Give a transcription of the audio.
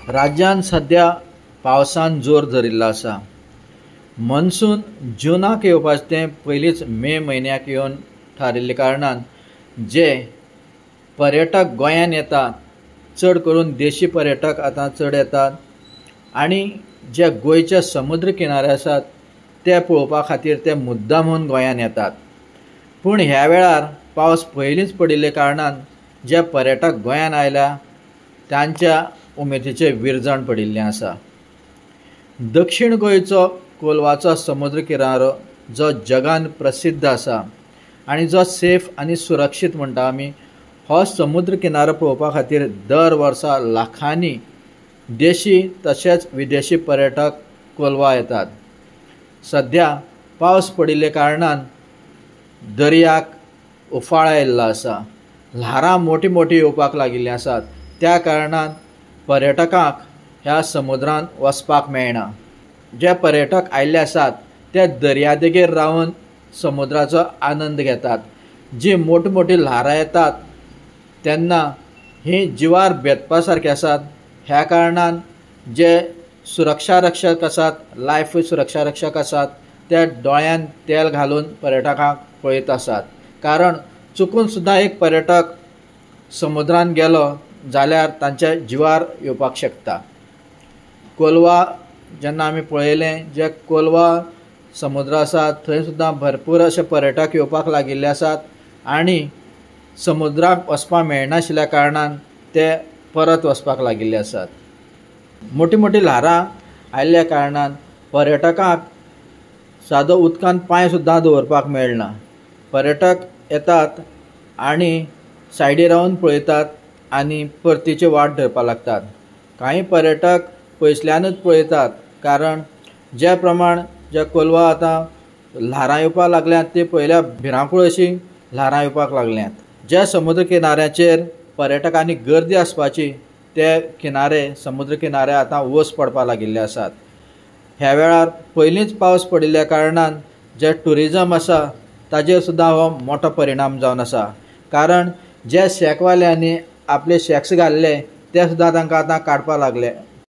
राज्यान सध्या पावसान जोर धरिल्लो आसा। मनसून जूनाक येवपाचें तें पयलींच मे म्हयन्याक येवन थारिल्ल्या कारणान जे पर्यटक गोंयांत येतात, चड करून देशी पर्यटक आतां चड येतात आनी जे गोंयचे समुद्र किनारे आसात ते पळोवपा खातीर ते मुद्दामून गोंयांत येतात। पूण ह्या वेळार पावस पयलींच पडिल्ल्या कारणान जे पर्यटक गोंयांत आयल्या तांच्या उमेदीचें विरजण पडिल्लें आसा। दक्षिण गोंयचो कोलवाचो समुद्र किनारो जो जगान प्रसिद्ध आसा आनी जो सेफ आनी सुरक्षीत म्हणटा आमी, हो समुद्र किनारो पळोवपा खातीर दर वर्सा लाखांनी देशी तशेंच विदेशी पर्यटक कोलवा येतात। सध्या पावस पडिल्ल्या कारणान दर्याक उफाळ आयिल्लो आसा, ल्हारां मोठी मोठी येवपाक लागिल्लीं आसात, त्या कारणान पर्यटकांक ह्या समुद्रांत वचपाक मेळना। जे पर्यटक आयिल्ले आसात ते दर्यादेगेर रावन समुद्राचो आनंद घेतात। जी मोठी मोठी ल्हारां येतात तेन्ना ही जिवार बेतपा सारकी आसात। ह्या कारणान जे सुरक्षा रक्षक आसात, लायफ सुरक्षा रक्षक आसात, ते दोळ्यान तेल घालून पर्यटकांक पळयत आसात। कारण चुकून सुद्दां एक पर्यटक समुद्रान गेलो जाल्यार तांच्या जिवार येवपाक शकता। कोलवा जेन्ना आमी पळयलें, जे कोलवा समुद्र आसा थंय सुद्दां भरपूर अशे पर्यटक येवपाक लागिल्ले आसात आनी समुद्राक वचपाक मेळनाशिल्ल्या कारणान ते परत वचपाक लागिल्ले आसात। मोठी मोठी ल्हारां आयिल्ल्या कारणान पर्यटकांक सादो उदकांत पांय सुद्दां दवरपाक मेळना। पर्यटक येतात आनी सायडीर रावन पळयतात आनी परतीची वाट धरपाक लागतात। कांय पर्यटक पयसल्यानूच पळयतात, कारण जे प्रमाण जे कोलवा आतां ल्हारां येवपाक लागल्यात ते पयल्या भिरांकूळ अशी ल्हारां येवपाक लागल्यात। ज्या समुद्र किनाऱ्याचेर पर्यटकांनी गर्दी आसपाची ते किनारे समुद्र किनारे आतां वस पडपाक लागिल्ले आसात। ह्या वेळार पयलींच पावस पडिल्ल्या कारणान जे ट्युरिजम आसा ताजेर सुद्दां हो मोठो परिणाम जावन आसा। कारण जे शेकवाल्यांनी आपले शेक्स घाल्ले ते सुद्दां तांकां आतां काडपाक लागले।